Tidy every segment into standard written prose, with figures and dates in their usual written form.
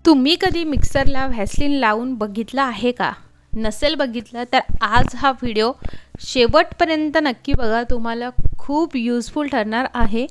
तुम्ही कधी मिक्सरला व्हॅसलीन लावून बघितलं आहे का? नसेल बघितलं तर आज हा व्हिडिओ शेवटपर्यंत नक्की बघा, तुम्हाला खूप युजफुल ठरणार आहे.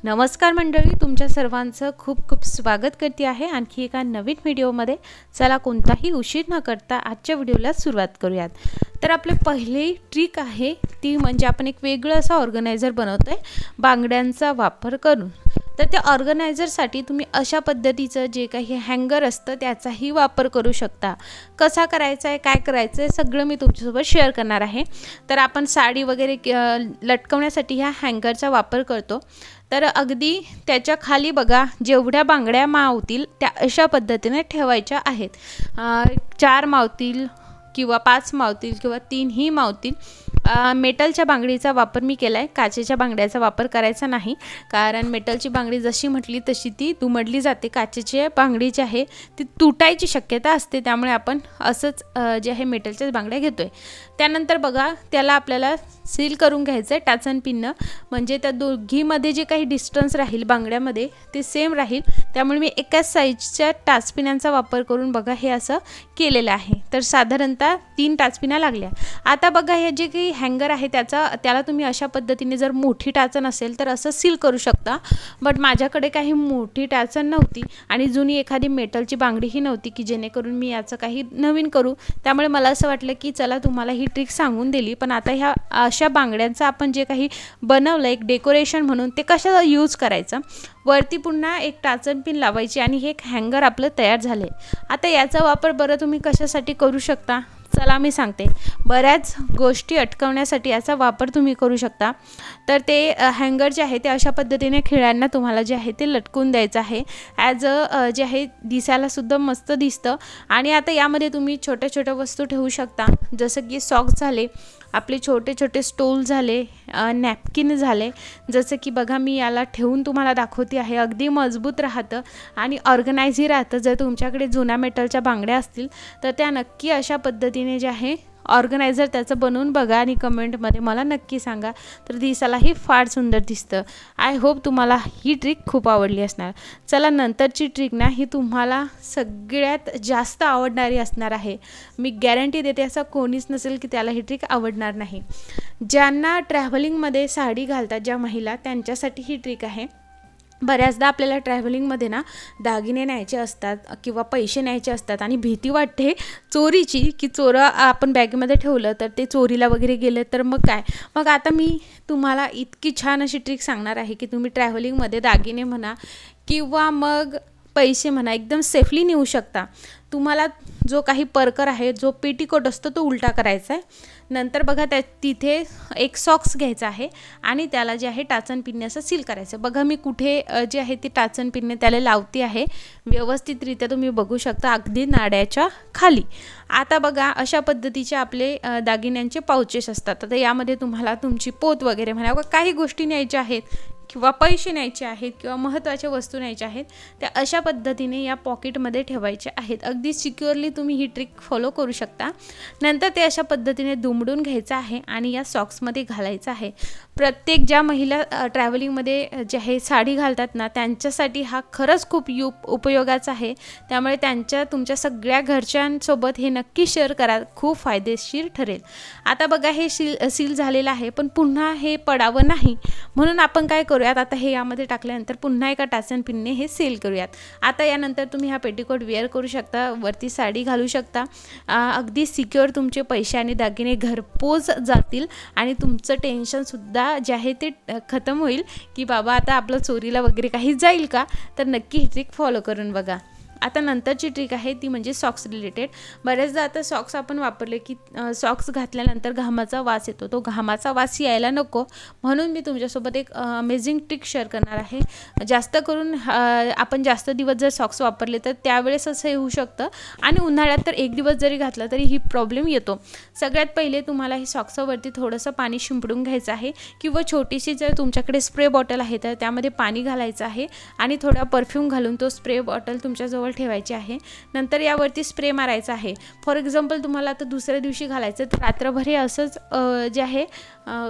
नमस्कार मंडळी, तुमच्या सर्वांचं खूप खूप स्वागत करते आहे आणखी एका नवीन व्हिडिओमध्ये. चला कोणताही उशीर न करता आजच्या व्हिडिओला सुरुवात करूयात. तर आपली पहिली ट्रिक आहे ती म्हणजे आपण एक वेगळं असं ऑर्गनायझर बनवतोय बांगड्यांचा वापर करून. तर त्या ऑर्गनायझरसाठी तुम्ही अशा पद्धतीचं जे काही हँगर असतं त्याचाही वापर करू शकता. कसा करायचा आहे, काय करायचं आहे, सगळं मी तुमच्यासोबत शेअर करणार आहे. तर आपण साडी वगैरे लटकवण्यासाठी ह्या हँगरचा वापर करतो. तर अगदी त्याच्या खाली बघा, जेवढ्या बांगड्या मावतील त्या अशा पद्धतीने ठेवायच्या आहेत. 4 मावतील किंवा 5 मावतील किंवा 3ही मावतील. मेटलच्या बांगडीचा वापर मी केला आहे, काचेच्या बांगड्याचा वापर करायचा नाही, कारण मेटलची बांगडी जशी म्हटली तशी ती दुमडली जाते. काचेची बांगडी जी आहे ती तुटायची शक्यता असते, त्यामुळे आपण असंच जे आहे मेटलच्याच बांगड्या घेतो आहे. त्यानंतर बघा, त्याला आपल्याला सील करून घ्यायचं आहे टाचन पिननं, म्हणजे त्या दोघीमध्ये जे काही डिस्टन्स राहील बांगड्यामध्ये ते सेम राहील. त्यामुळे मी एकाच साईजच्या टाचपिनांचा वापर करून बघा हे असं केलेलं आहे. तर साधारणतः 3 टाचपिना लागल्या. आता बघा, हे जे काही हँगर आहे त्याला तुम्ही अशा पद्धतीने जर मोठी टाचन असेल तर असं सील करू शकता. बट माझ्याकडे काही मोठी टाचन नव्हती आणि जुनी एखादी मेटलची बांगडीही नव्हती की जेणेकरून मी याचं काही नवीन करू. त्यामुळे मला असं वाटलं की चला तुम्हाला ही ट्रिक सांगून दिली. पण आता ह्या अशा बांगड्यांचं आपण जे काही बनवलं एक डेकोरेशन म्हणून ते कशाला यूज करायचं. वरती पुन्हा एक टाचन पिन लावायची आणि हे एक हँगर आपलं तयार झाले. आता याचा वापर बरं तुम्ही कशासाठी करू शकता, चला मी सांगते. बऱ्याच गोष्टी अटकवण्यासाठी याचा वापर तुम्ही करू शकता. तर ते हँगर जे आहे ते अशा पद्धतीने खिळ्यांना तुम्हाला जे आहे ते लटकून द्यायचं आहे. ॲज जे आहे दिसायलासुद्धा मस्त दिसतं. आणि आता यामध्ये तुम्ही छोट्या छोट्या वस्तू ठेवू शकता, जसं की सॉक्स झाले, आपले छोटे छोटे स्टोल झाले, नॅपकिन झाले. जसं की बघा, मी याला ठेवून तुम्हाला दाखवते आहे. अगदी मजबूत राहतं आणि ऑर्गनायझही राहतं. जर तुमच्याकडे जुन्या मेटलच्या बांगड्या असतील तर त्या नक्की अशा पद्धतीने जे आहे ऑर्गनायझर त्याचं बनवून बघा आणि कमेंटमध्ये मला नक्की सांगा. तर दिसायलाही फार सुंदर दिसतं. आय होप तुम्हाला ही ट्रिक खूप आवडली असणार. चला, नंतरची ट्रिक ना ही तुम्हाला सगळ्यात जास्त आवडणारी असणार आहे. मी गॅरंटी देते असं कोणीच नसेल की त्याला ही ट्रिक आवडणार नाही. ज्यांना ट्रॅव्हलिंगमध्ये साडी घालतात ज्या महिला, त्यांच्यासाठी ही ट्रिक आहे. बऱ्याचदा आपल्याला ट्रॅव्हलिंगमध्ये ना दागिने न्यायचे असतात किंवा पैसे न्यायचे असतात आणि भीती वाटते चोरीची, की चोरं आपण बॅगेमध्ये ठेवलं तर ते चोरीला वगैरे गेलं तर मग काय. मग आता मी तुम्हाला इतकी छान अशी ट्रिक सांगणार आहे की तुम्ही ट्रॅव्हलिंगमध्ये दागिने म्हणा किंवा मग पैसे म्हणा एकदम सेफली नेऊ शकता. तुम्हाला जो काही परकर आहे, जो पेटीकोट असतो तो उलटा करायचा आहे. नंतर बघा, तिथे एक सॉक्स घ्यायचा आहे आणि त्याला जे आहे टाचन पिनने असं सील करायचं. बघा, मी कुठे जे आहे ते टाचन पिनने त्याला लावते आहे. व्यवस्थितरित्या तुम्ही बघू शकता, अगदी नाड्याच्या खाली. आता बघा, अशा पद्धतीचे आपले दागिन्यांचे पाउचेस असतात. आता यामध्ये तुम्हाला तुमची पोत वगैरे म्हणा काही गोष्टी न्यायच्या आहेत किंवा पैसे न्यायचे आहेत किंवा महत्त्वाच्या वस्तू न्यायच्या आहेत, त्या अशा पद्धतीने या पॉकेटमध्ये ठेवायचे आहेत. अगदी सिक्युअरली तुम्ही ही ट्रिक फॉलो करू शकता. नंतर ते अशा पद्धतीने दुमडून घ्यायचं आहे आणि या सॉक्समध्ये घालायचं आहे. प्रत्येक ज्या महिला ट्रॅव्हलिंगमध्ये जे आहे साडी घालतात ना, त्यांच्यासाठी हा खरंच खूप उपयोगाचा आहे. त्यामुळे तुमच्या सगळ्या घरच्यांसोबत हे नक्की शेअर करा, खूप फायदेशीर ठरेल. आता बघा, हे सील झालेलं आहे, पण पुन्हा हे पडावं नाही म्हणून आपण काय करूयात, आता हे यामध्ये टाकल्यानंतर पुन्हा एका टाचन पिनने हे सील करूयात. आता यानंतर तुम्ही हा पेटीकोट वेअर करू शकता, वरती साडी घालू शकता. अगदी सिक्युअर तुमचे पैसे आणि दागिने घरपोच जातील आणि तुमचं टेन्शनसुद्धा जे आहे ते खतम होईल की बाबा आता आपलं चोरीला वगैरे काही जाईल का. तर नक्की ही ट्रिक फॉलो करून बघा. आता नंतरची ट्रिक आहे ती म्हणजे सॉक्स रिलेटेड. बऱ्याचदा आता सॉक्स आपण वापरले की सॉक्स घातल्यानंतर घामाचा वास येतो. तो घामाचा वास यायला नको म्हणून मी तुमच्यासोबत एक अमेझिंग ट्रिक शेअर करणार आहे. जास्त करून आपण जास्त दिवस जर सॉक्स वापरले तर त्यावेळेस असं होऊ शकतं आणि उन्हाळ्यात तर एक दिवस जरी घातला तरी ही प्रॉब्लेम येतो. सगळ्यात पहिले तुम्हाला ही सॉक्सवरती थोडंसं पाणी शिंपडून घ्यायचं आहे किंवा छोटीशी जर तुमच्याकडे स्प्रे बॉटल आहे तर त्यामध्ये पाणी घालायचं आहे आणि थोडा परफ्यूम घालून तो स्प्रे बॉटल तुमच्याजवळ टॉवेल ठेवायची आहे. नंतर यावरती स्प्रे मारायचा आहे. फॉर एक्झाम्पल तुम्हाला आता दुसऱ्या दिवशी घालायचं तर रात्रभर हे असंच जे आहे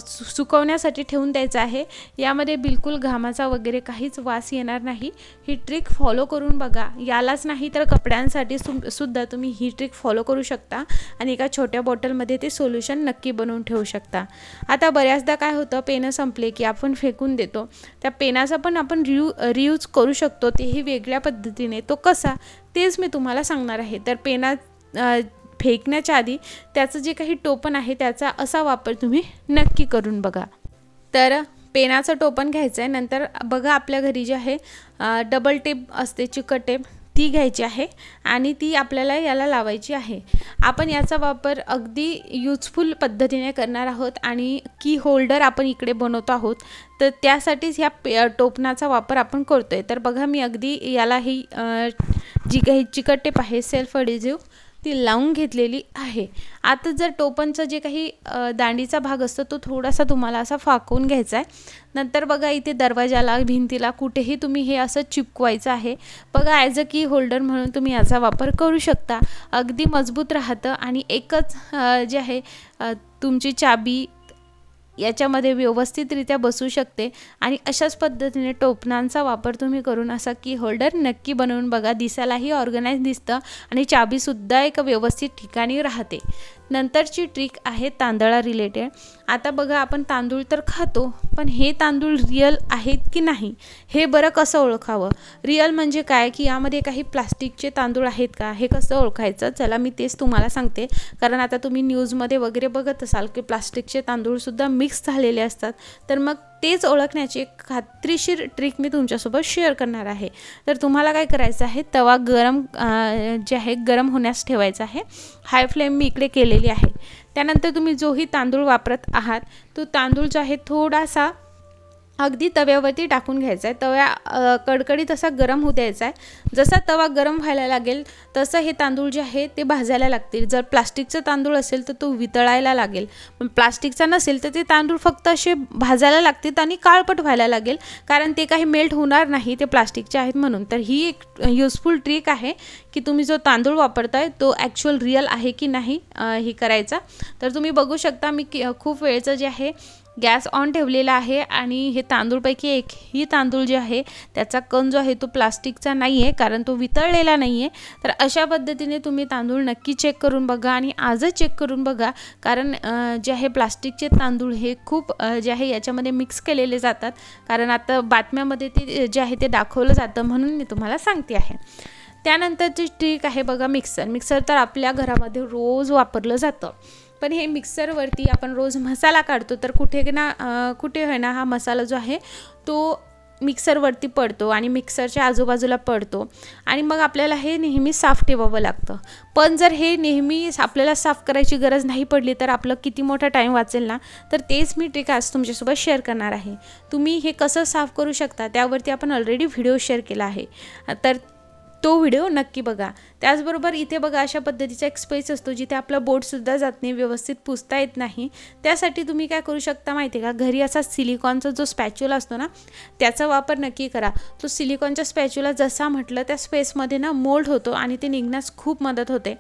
सुकवण्यासाठी ठेवून द्यायचं आहे. यामध्ये बिलकुल घामाचा वगैरे काहीच वास येणार नाही. ही ट्रिक फॉलो करून बघा. यालाच नाही तर कपड्यांसाठी सुद्धा तुम्ही ही ट्रिक फॉलो करू शकता आणि एका छोट्या बॉटलमध्ये ते सोल्युशन नक्की बनवून ठेवू शकता. आता बऱ्याचदा काय होतं, पेनं संपले की आपण फेकून देतो. त्या पेनाचा पण आपण रियूज करू शकतो, तेही वेगळ्या पद्धतीने. तो कसा तेच मी तुम्हाला सांगणार आहे. तर पेना फेकण्याच्या आधी त्याचं जे काही टोपण आहे त्याचा असा वापर तुम्ही नक्की करून बघा. तर पेनाचं टोपण घ्यायचं आहे. नंतर बघा आपल्या घरी जे आहे डबल टेप असते, चिकट टेप, ती घ्यायची आहे आणि ती आपल्याला याला लावायची आहे. आपण याचा वापर अगदी युजफुल पद्धतीने करणार आहोत आणि की होल्डर आपण इकडे बनवतो आहोत, तर त्यासाठीच ह्या टोपणाचा वापर आपण करतो आहे. तर बघा मी अगदी याला ही जी काही चिकट टेप आहे सेल्फ अडेसिव्ह ती लावून घेतलेली आहे. आता जर टोपणचा जे काही दांडीचा भाग असतो तो थोडासा तुम्हाला असा फाकवून घ्यायचा आहे. नंतर बघा इथे दरवाजाला, भिंतीला कुठेही तुम्ही हे असं चिपकवायचं आहे. बघा ॲज अ की होल्डर म्हणून तुम्ही याचा वापर करू शकता. अगदी मजबूत राहतं आणि एकच जे आहे तुमची चाबी याच्यामध्ये व्यवस्थितरित्या बसू शकते. आणि अशाच पद्धतीने टोपणांचा वापर तुम्ही करून असा की होल्डर नक्की बनवून बघा. दिसायलाही ऑर्गनाइज दिसतं आणि चाबीसुद्धा एक व्यवस्थित ठिकाणी राहते. नंतरची ट्रिक आहे तांदळा रिलेटेड. आता बघा आपण तांदूळ तर खातो, पण हे तांदूळ रिअल आहेत की नाही हे बरं कसं ओळखावं. रिअल म्हणजे काय की यामध्ये काही प्लास्टिकचे तांदूळ आहेत का हे कसं ओळखायचं. चला मी तेच तुम्हाला सांगते. कारण आता तुम्ही न्यूजमध्ये वगैरे बघत असाल की प्लास्टिकचे तांदूळसुद्धा मिक्स झालेले असतात. तर मग तेच ओळखण्याची एक खात्रीशीर ट्रिक मी तुमच्यासोबत शेअर करणार आहे. तर तुम्हाला काय करायचं आहे, तवा गरम जे आहे गरम होण्यास ठेवायचा आहे. हाय फ्लेम मी इकडे केलेली आहे. त्यानंतर तुम्ही जोही तांदूळ वापरत आहात तो तांदूळ जो आहे थोडासा अगदी तव्यावरती टाकून घ्यायचा आहे. तव्या कडकडीत असा गरम होऊ द्यायचा आहे. जसा तवा गरम व्हायला लागेल तसं हे तांदूळ जे आहे ते भाजायला लागतील. जर प्लास्टिकचा तांदूळ असेल तर तो वितळायला लागेल, पण प्लास्टिकचा नसेल तर ते तांदूळ फक्त असे भाजायला लागतील आणि काळपट व्हायला लागेल, कारण ते काही मेल्ट होणार नाही, ते प्लास्टिकचे आहेत म्हणून. तर ही एक युजफुल ट्रिक आहे की तुम्ही जो तांदूळ वापरताय तो ॲक्च्युअल रिअल आहे की नाही हे करायचा. तर तुम्ही बघू शकता मी खूप वेळचं जे आहे गॅस ऑन ठेवलेला आहे आणि हे तांदूळपैकी एकही तांदूळ जे आहे त्याचा कण जो आहे तो प्लास्टिकचा नाही आहे, कारण तो वितळलेला नाही आहे. तर अशा पद्धतीने तुम्ही तांदूळ नक्की चेक करून बघा आणि आजच चेक करून बघा, कारण जे आहे प्लास्टिकचे तांदूळ हे खूप जे आहे याच्यामध्ये मिक्स केलेले जातात. कारण आता बातम्यामध्ये ते जे आहे ते दाखवलं जातं म्हणून मी तुम्हाला सांगते आहे. त्यानंतरची ट्रिक आहे बघा मिक्सर. मिक्सर तर आपल्या घरामध्ये रोज वापरलं जातं, पण हे मिक्सरवरती आपण रोज मसाला काढतो तर कुठे आहे ना हा मसाला जो आहे तो मिक्सरवरती पडतो आणि मिक्सरच्या आजूबाजूला पडतो आणि मग आपल्याला हे नेहमी साफ ठेवावं लागतं. पण जर हे नेहमी आपल्याला साफ करायची गरज नाही पडली तर आपलं किती मोठा टाईम वाचेल ना. तर तेच मी ट्रिक आज तुमच्यासोबत शेअर करणार आहे. तुम्ही हे कसं साफ करू शकता त्यावरती आपण ऑलरेडी व्हिडिओ शेअर केला आहे, तर तो व्हिडिओ नक्की बघा. त्याचबरोबर इथे बघा अशा पद्धतीचा एक स्पेस असतो जिथे आपलं बोटसुद्धा जात नाही, व्यवस्थित पुसता येत नाही. त्यासाठी तुम्ही काय करू शकता माहिती आहे का, घरी असा सिलिकॉनचा जो स्पॅच्युला असतो ना त्याचा वापर नक्की करा. तो सिलिकॉनचा स्पॅच्युला जसा म्हटलं त्या स्पेसमध्ये ना मोल्ड होतो आणि ते निघण्यास खूप मदत होते.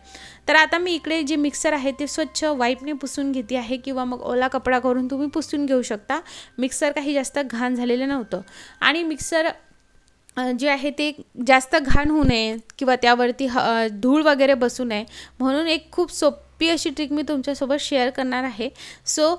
तर आता मी इकडे जे मिक्सर आहे ते स्वच्छ वाईपने पुसून घेते आहे किंवा मग ओला कपडा करून तुम्ही पुसून घेऊ शकता. मिक्सर काही जास्त घाण झालेलं नव्हतं आणि मिक्सर जे आहे ते जास्त घाण होऊ नये किंवा त्यावरती धूळ वगैरे बसू नये म्हणून एक खूप सोपी अशी ट्रिक मी तुमच्यासोबत शेअर करणार आहे. सो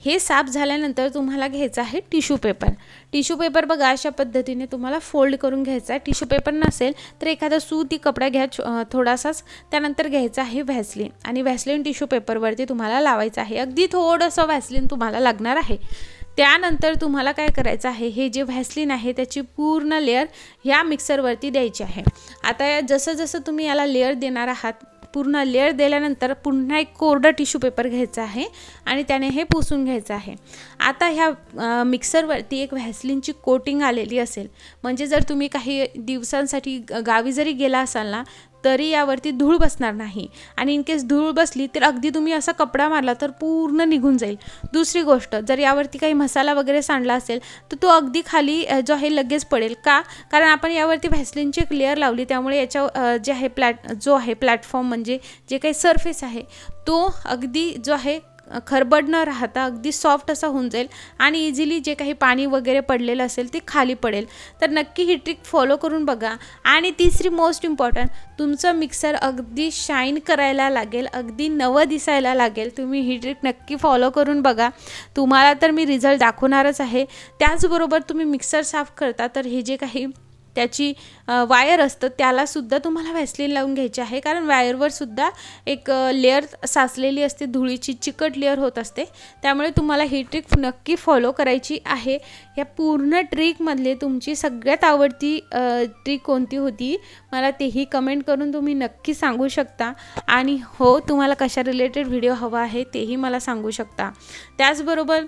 हे साफ झाल्यानंतर तुम्हाला घ्यायचं आहे टिश्यू पेपर. टिश्यू पेपर बघा अशा पद्धतीने तुम्हाला फोल्ड करून घ्यायचा आहे. टिश्यू पेपर नसेल तर एखादा सुती कपडा घ्या थोडासाच. त्यानंतर घ्यायचं आहे व्हॅसलीन आणि व्हॅसलीन टिश्यू पेपरवरती तुम्हाला लावायचं आहे. अगदी थोडंसं व्हॅसलीन तुम्हाला लागणार आहे. त्यानंतर तुम्हाला काय करायचं आहे, हे जे व्हॅसलीन आहे त्याची पूर्ण लेअर ह्या मिक्सरवरती द्यायची आहे. आता जसं जसं तुम्ही याला लेअर देणार आहात, पूर्ण लेअर दिल्यानंतर पुन्हा एक कोरडा टिश्यू पेपर घ्यायचा आहे आणि त्याने हे पुसून घ्यायचं आहे. आता ह्या मिक्सरवरती एक व्हॅसलीनची कोटिंग आलेली असेल, म्हणजे जर तुम्ही काही दिवसांसाठी गावी जरी गेला असाल ना तरी यावरती धूळ बसणार नाही आणि इन केस धूळ बसली तर अगदी तुम्ही असा कपडा मारला तर पूर्ण निघून जाईल. दुसरी गोष्ट, जर यावरती काही मसाला वगैरे सांडला असेल तर तो अगदी खाली जो आहे लगेच पडेल. का? कारण आपण यावरती व्हॅसलिनची एक लेअर लावली, त्यामुळे याच्या जे आहे प्लॅटफॉर्म म्हणजे जे काही सरफेस आहे तो अगदी जो आहे खरबड न राहता अगदी सॉफ्ट असा होऊन जाईल आणि इझिली जे काही पाणी वगैरे पडलेलं असेल ते खाली पडेल. तर नक्की ही ट्रिक फॉलो करून बघा. आणि तिसरी मोस्ट इम्पॉर्टंट, तुमचं मिक्सर अगदी शाईन करायला लागेल, अगदी नवं दिसायला लागेल. तुम्ही ही ट्रिक नक्की फॉलो करून बघा. तुम्हाला तर मी रिझल्ट दाखवणारच आहे. त्याचबरोबर तुम्ही मिक्सर साफ करता तर हे जे काही त्याची वायर असतं त्यालासुद्धा तुम्हाला व्हॅसलीन लावून घ्यायची आहे, कारण वायरवर सुद्धा एक लेअर साचलेली असते, धुळीची चिकट लेअर होत असते. त्यामुळे तुम्हाला ही ट्रिक नक्की फॉलो करायची आहे. या पूर्ण ट्रिकमधले तुमची सगळ्यात आवडती ट्रिक कोणती होती मला तेही कमेंट करून तुम्ही नक्की सांगू शकता. आणि हो, तुम्हाला कशा रिलेटेड व्हिडिओ हवा आहे तेही मला सांगू शकता. त्याचबरोबर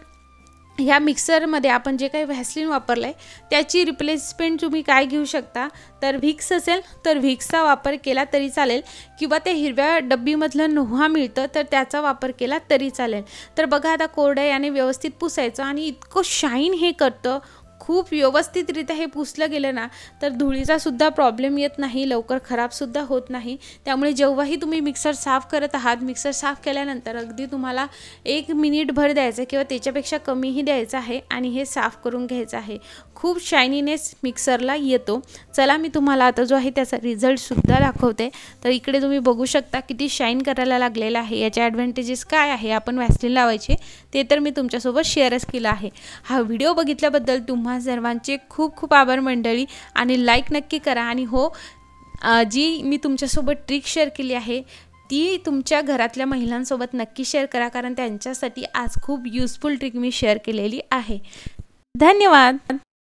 ह्या मिक्सरमध्ये आपण जे काही व्हॅसलीन वापरलं आहे त्याची रिप्लेसमेंट तुम्ही काय घेऊ शकता, तर व्हिक्स असेल तर व्हिक्सचा वापर केला तरी चालेल, किंवा ते हिरव्या डब्बीमधलं नोहा मिळतं तर त्याचा वापर केला तरी चालेल. तर बघा, आता कोरड्या याने व्यवस्थित पुसायचं आणि इतकं शाईन हे करतं. खूप व्यवस्थितरित्या हे पुसलं गेलं ना तर धुळीचा सुद्धा प्रॉब्लेम येत नाही, लवकर खराबसुद्धा होत नाही. त्यामुळे जेव्हाही तुम्ही मिक्सर साफ करत आहात, मिक्सर साफ केल्यानंतर अगदी तुम्हाला 1 मिनिटभर द्यायचं किंवा त्याच्यापेक्षा कमीही द्यायचं आहे आणि हे साफ करून घ्यायचं आहे. खूप शायनीनेस मिक्सरला येतो. चला, मी तुम्हाला आता जो आहे त्याचा रिझल्टसुद्धा दाखवते. तर इकडे तुम्ही बघू शकता किती शाईन करायला लागलेलं आहे. याचे ॲडव्हान्टेजेस काय आहे, आपण व्हॅसलीन लावायचे ते तर मी तुमच्यासोबत शेअरच केलं आहे. हा व्हिडिओ बघितल्याबद्दल तुम्हा सर्वांचे खूप खूप आभार मंडळी. आणि लाईक नक्की करा. आणि हो, जी मी तुमच्यासोबत ट्रिक शेअर केली आहे ती तुमच्या घरातल्या महिलांसोबत नक्की शेअर करा, कारण त्यांच्यासाठी आज खूप युजफुल ट्रिक मी शेअर केलेली आहे. धन्यवाद.